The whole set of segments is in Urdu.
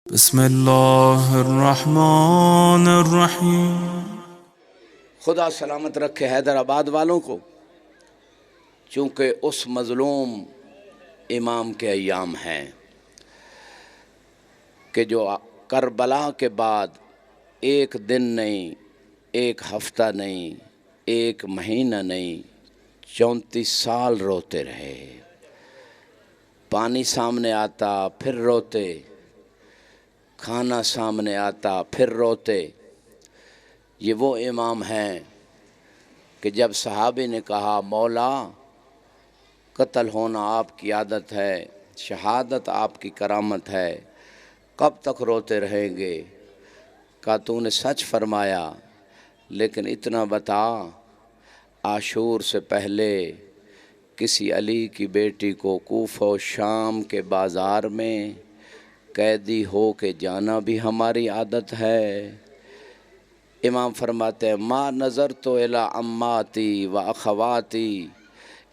بسم اللہ الرحمن الرحیم۔ خدا سلامت رکھے حیدرآباد والوں کو، چونکہ اس مظلوم امام کے ایام ہیں کہ جو کربلا کے بعد ایک دن نہیں، ایک ہفتہ نہیں، ایک مہینہ نہیں، 34 سال روتے رہے۔ پانی سامنے آتا پھر روتے، کھانا سامنے آتا پھر روتے۔ یہ وہ امام ہیں کہ جب صحابی نے کہا مولا قتل ہونا آپ کی عادت ہے، شہادت آپ کی کرامت ہے، کب تک روتے رہیں گے؟ کہا تو نے سچ فرمایا، لیکن اتنا بتا، عاشور سے پہلے کسی علی کی بیٹی کو کوفہ و شام کے بازار میں قیدی ہو کے جانا بھی ہماری عادت ہے۔ امام فرماتے ہیں ما نظرت الی عماتی و اخواتی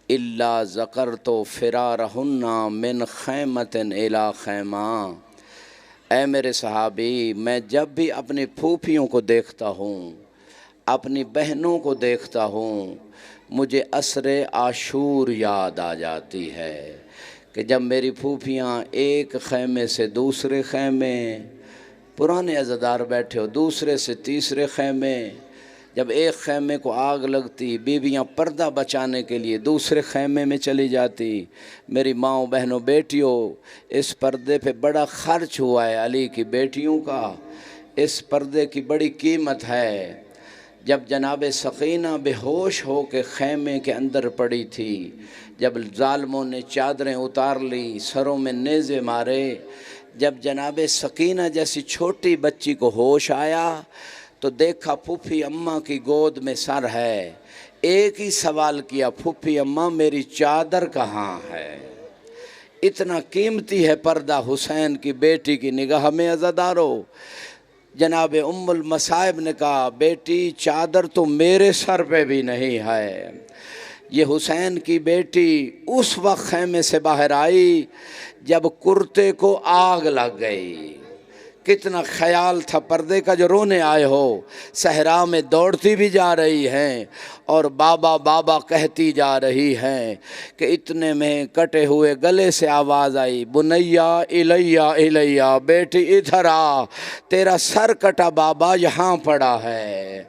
الا ذکرت فرارہن من خیمۃ الی خیمہ۔ اے میرے صحابی، میں جب بھی اپنی پھوپھیوں کو دیکھتا ہوں، اپنی بہنوں کو دیکھتا ہوں، مجھے عصر عاشور یاد آ جاتی ہے کہ جب میری پھوپھیاں ایک خیمے سے دوسرے خیمے، پرانے عزادار بیٹھے ہو، دوسرے سے تیسرے خیمے، جب ایک خیمے کو آگ لگتی، بیویاں پردہ بچانے کے لیے دوسرے خیمے میں چلی جاتی۔ میری ماؤں بہنوں بیٹیوں، اس پردے پہ بڑا خرچ ہوا ہے علی کی بیٹیوں کا، اس پردے کی بڑی قیمت ہے۔ جب جناب سکینہ بے ہوش ہو کے خیمے کے اندر پڑی تھی، جب ظالموں نے چادریں اتار لی، سروں میں نیزے مارے، جب جناب سکینہ جیسی چھوٹی بچی کو ہوش آیا تو دیکھا پھوپھی اماں کی گود میں سر ہے۔ ایک ہی سوال کیا، پھوپھی اماں میری چادر کہاں ہے؟ اتنا قیمتی ہے پردہ حسین کی بیٹی کی نگاہ میں عزادارو۔ جناب ام المصائب نے کہا بیٹی چادر تو میرے سر پہ بھی نہیں ہے۔ یہ حسین کی بیٹی اس وقت خیمے سے باہر آئی جب کرتے کو آگ لگ گئی۔ کتنا خیال تھا پردے کا جو رونے آئے ہو، صحرا میں دوڑتی بھی جا رہی ہیں اور بابا بابا کہتی جا رہی ہیں کہ اتنے میں کٹے ہوئے گلے سے آواز آئی بنیا الیہ الیہ، بیٹی ادھر آ، تیرا سر کٹا بابا یہاں پڑا ہے۔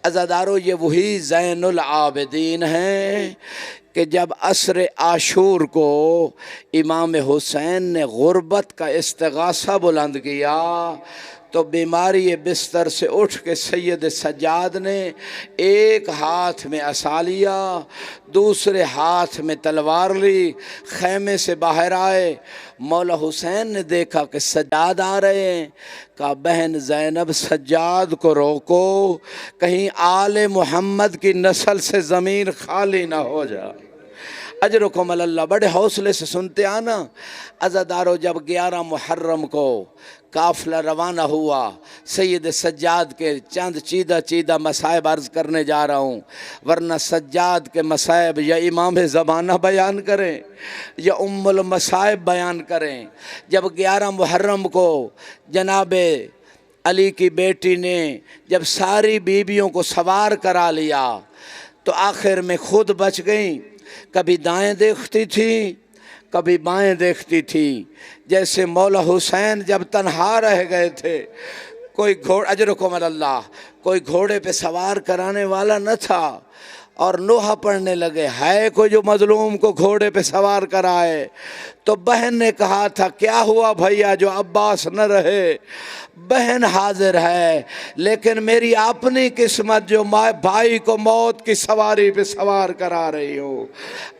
عزادارو یہ وہی زین العابدین ہیں کہ جب عصر عاشور کو امام حسین نے غربت کا استغاثہ بلند کیا تو بیماری بستر سے اٹھ کے سید سجاد نے ایک ہاتھ میں عصا لیا، دوسرے ہاتھ میں تلوار لی، خیمے سے باہر آئے۔ مولا حسین نے دیکھا کہ سجاد آ رہے ہیں، کہا بہن زینب سجاد کو روکو، کہیں آل محمد کی نسل سے زمین خالی نہ ہو جائے۔ اجرکم اللہ، بڑے حوصلے سے سنتے آنا۔ عزادارو جب 11 محرم کو قافلہ روانہ ہوا، سید سجاد کے چند چیدہ مصائب عرض کرنے جا رہا ہوں، ورنہ سجاد کے مصائب یا امام زمانہ بیان کریں یا ام المصائب بیان کریں۔ جب 11 محرم کو جناب علی کی بیٹی نے جب ساری بیویوں کو سوار کرا لیا تو آخر میں خود بچ گئیں، کبھی دائیں دیکھتی تھی کبھی بائیں دیکھتی تھی، جیسے مولا حسین جب تنہا رہ گئے تھے، کوئی اجرکم اللہ، کوئی گھوڑے پہ سوار کرانے والا نہ تھا، اور نوحہ پڑھنے لگے ہے کوئی جو مظلوم کو گھوڑے پہ سوار کرائے؟ تو بہن نے کہا تھا کیا ہوا بھیا جو عباس نہ رہے؟ بہن حاضر ہے، لیکن میری اپنی قسمت جو بھائی کو موت کی سواری پہ سوار کرا رہی ہو۔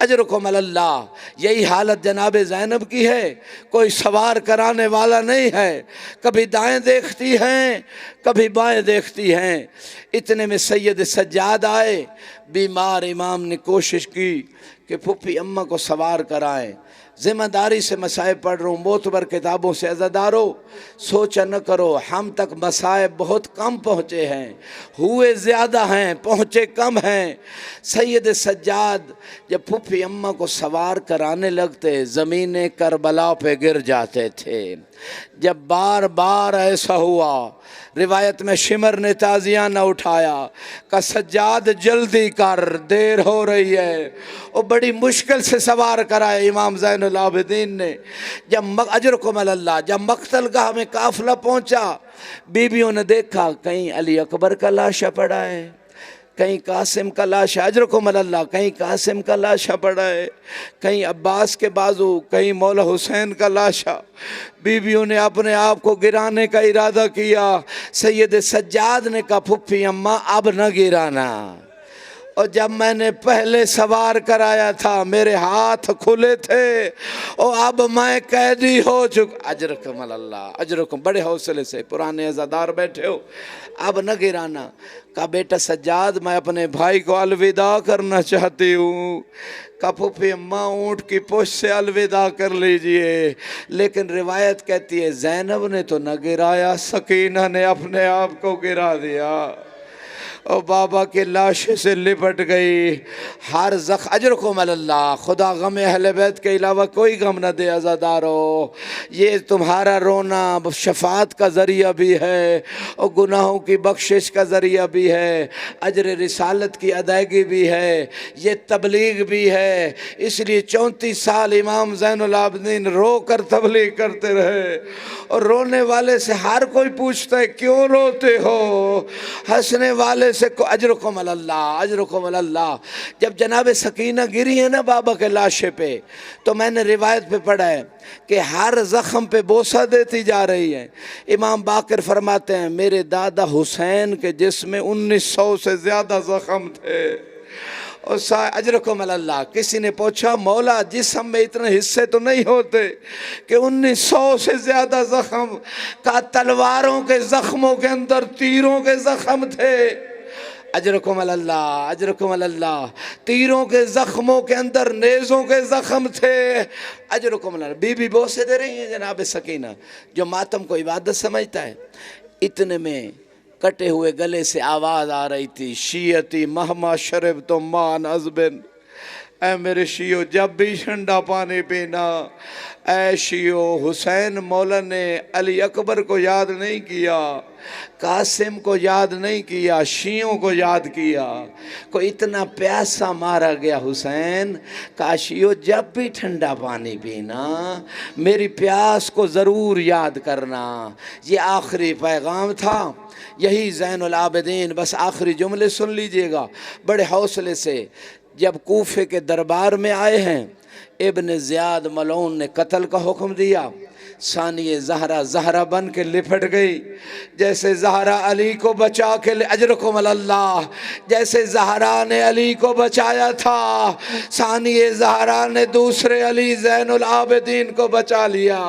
اجرکم اللہ، یہی حالت جناب زینب کی ہے، کوئی سوار کرانے والا نہیں ہے، کبھی دائیں دیکھتی ہیں کبھی بائیں دیکھتی ہیں۔ اتنے میں سید سجاد آئے، بیمار امام نے کوشش کی کہ پھوپھی اماں کو سوار کرائیں۔ ذمہ داری سے مصائب پڑھ رہا ہوں، معتبر کتابوں سے عزادارو، سوچا نہ کرو ہم تک مصائب بہت کم پہنچے ہیں، ہوئے زیادہ ہیں پہنچے کم ہیں۔ سید سجاد جب پھوپھی اماں کو سوار کرانے لگتے، زمین کربلا پہ گر جاتے تھے۔ جب بار بار ایسا ہوا، روایت میں شمر نے تازیہ نہ اٹھایا، کہ سجاد جلدی کر، دیر ہو رہی ہے، اور بڑی مشکل سے سوار کرائے امام زین العابدین نے۔ جب اجرکم اللہ، جب مقتل گاہ میں قافلہ پہنچا، بیویوں نے دیکھا کہیں علی اکبر کا لاشا پڑا ہے، کہیں قاسم کا لاشا، اجرکم اللہ، کہیں قاسم کا لاشا پڑا ہے، کہیں عباس کے بازو، کہیں مولا حسین کا لاشا۔ بیویوں نے اپنے آپ کو گرانے کا ارادہ کیا۔ سید سجاد نے کہا پھپھی اماں اب نہ گرانا، اور جب میں نے پہلے سوار کرایا تھا میرے ہاتھ کھلے تھے، اور اب میں قیدی ہو چکا۔ اجرکم اللہ، اجرکم، بڑے حوصلے سے پرانے عزادار بیٹھے ہو، اب نہ گرانا۔ کہا بیٹا سجاد میں اپنے بھائی کو الوداع کرنا چاہتی ہوں۔ کہا پھوپھی اماں اونٹ کی پشت سے الوداع کر لیجئے، لیکن روایت کہتی ہے زینب نے تو نہ گرایا، سکینہ نے اپنے آپ کو گرا دیا، اور بابا کے لاشے سے لپٹ گئی۔ ہر اجرکم اللہ، خدا غم اہل بیت کے علاوہ کوئی غم نہ دے عزادارو۔ یہ تمہارا رونا شفاعت کا ذریعہ بھی ہے، اور گناہوں کی بخشش کا ذریعہ بھی ہے، اجر رسالت کی ادائیگی بھی ہے، یہ تبلیغ بھی ہے۔ اس لیے 34 سال امام زین العابدین رو کر تبلیغ کرتے رہے، اور رونے والے سے ہر کوئی پوچھتا ہے کیوں روتے ہو، ہنسنے والے سے اجرکم اللہ، اجرکم اللہ۔ جب جناب سکینہ گری ہے نا بابا کے لاشے پہ، تو میں نے روایت پہ پڑھا ہے کہ ہر زخم پہ بوسہ دیتی جا رہی ہے۔ امام باقر فرماتے ہیں میرے دادا حسین کے جسم میں 1900 سے زیادہ زخم تھے۔ اور اجرکم اللہ، کسی نے پوچھا مولا جسم میں اتنے حصے تو نہیں ہوتے کہ 1900 سے زیادہ زخم؟ کا تلواروں کے زخموں کے اندر تیروں کے زخم تھے۔ اجرکم اللہ، اجرکم اللہ، تیروں کے زخموں کے اندر نیزوں کے زخم تھے۔ اجرکم اللہ۔ بی بی بوسے دے رہی ہیں جناب سکینہ، جو ماتم کو عبادت سمجھتا ہے۔ اتنے میں کٹے ہوئے گلے سے آواز آ رہی تھی شیعتی مہما شربتم مان عذبن، اے میرے شیعو جب بھی ٹھنڈا پانی پینا، اے شیعو حسین مولا نے علی اکبر کو یاد نہیں کیا، قاسم کو یاد نہیں کیا، شیعوں کو یاد کیا۔ کو اتنا پیاسا مارا گیا حسین، کہا شیعو جب بھی ٹھنڈا پانی پینا میری پیاس کو ضرور یاد کرنا۔ یہ آخری پیغام تھا۔ یہی زین العابدین، بس آخری جملے سن لیجئے گا بڑے حوصلے سے۔ جب کوفے کے دربار میں آئے ہیں، ابن زیاد ملعون نے قتل کا حکم دیا۔ ثانی زہرہ بن کے لپٹ گئی، جیسے زہرہ علی کو بچا کے اجرکم اللہ، جیسے زہرہ نے علی کو بچایا تھا، ثانی زہرہ نے دوسرے علی زین العابدین کو بچا لیا۔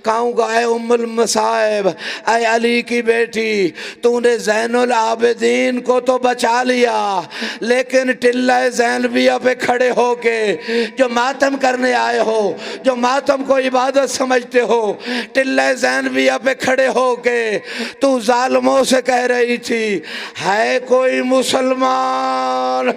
کہوں گا اے ام المصائب، اے علی کی بیٹی، تو نے زین العابدین کو تو بچا لیا، لیکن ٹلہ زینبیہ پہ کھڑے ہو کے جو ماتم کرنے آئے ہو، جو ماتم کو عبادت سمجھتے ہو، ٹلہ زینبیہ پہ کھڑے ہو کے تو ظالموں سے کہہ رہی تھی ہے کوئی مسلمان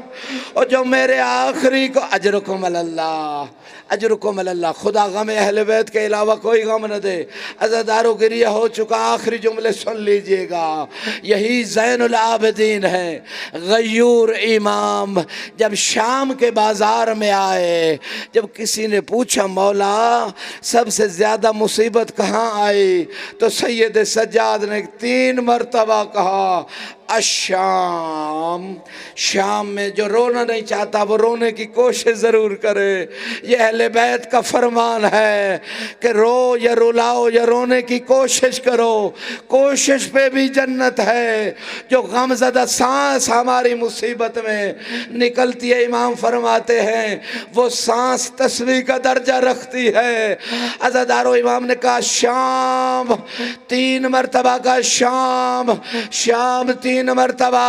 اور جو میرے آخری کو اجرکم اللہ، اجرکم اللہ۔ خدا غم اہل بیت کے علاوہ کوئی غم نہ دے۔ عزادارو گریہ ہو چکا، آخری جملے سن لیجئے گا۔ یہی زین العابدین ہے، غیور امام۔ جب شام کے بازار میں آئے، جب کسی نے پوچھا مولا سب سے زیادہ مصیبت کہاں آئی، تو سید سجاد نے 3 مرتبہ کہا الشام۔ شام میں جو رونا نہیں چاہتا وہ رونے کی کوشش ضرور کرے۔ یہ اہل بیت کا فرمان ہے کہ رو یا رلاؤ یا رونے کی کوشش کرو، کوشش پہ بھی جنت ہے۔ جو غم زدہ سانس ہماری مصیبت میں نکلتی ہے، امام فرماتے ہیں وہ سانس تسبیح کا درجہ رکھتی ہے۔ عزادارو امام نے کہا شام، 3 مرتبہ کا شام، شام 3 مرتبہ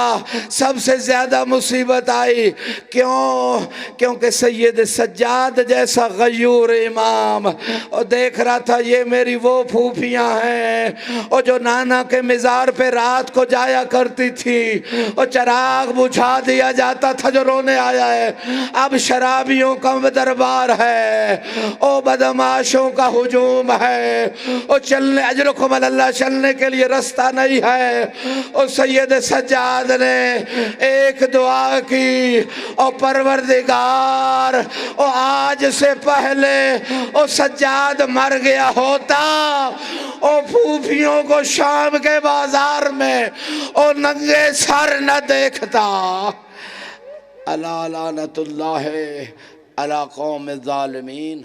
سب سے زیادہ مصیبت آئی۔ کیوں؟ کیونکہ سید سجاد جیسا غیور امام، اور دیکھ رہا تھا یہ میری وہ پھوپھیاں ہیں اور جو نانا کے مزار پہ رات کو جایا کرتی تھی اور چراغ بجھا دیا جاتا تھا جو رونے آیا ہے، اب شرابیوں کا دربار ہے، او بدماشوں کا ہجوم ہے، اور چلنے اجرکم علی اللہ چلنے کے لیے رستہ نہیں ہے۔ اور سید سجاد نے ایک دعا کی، اور پروردگار اور آج سے پہلے اور سجاد مر گیا ہوتا اور پھوپھیوں کو شام کے بازار میں اور ننگے سر نہ دیکھتا۔ الا لعنت اللہ علی قوم الظالمین۔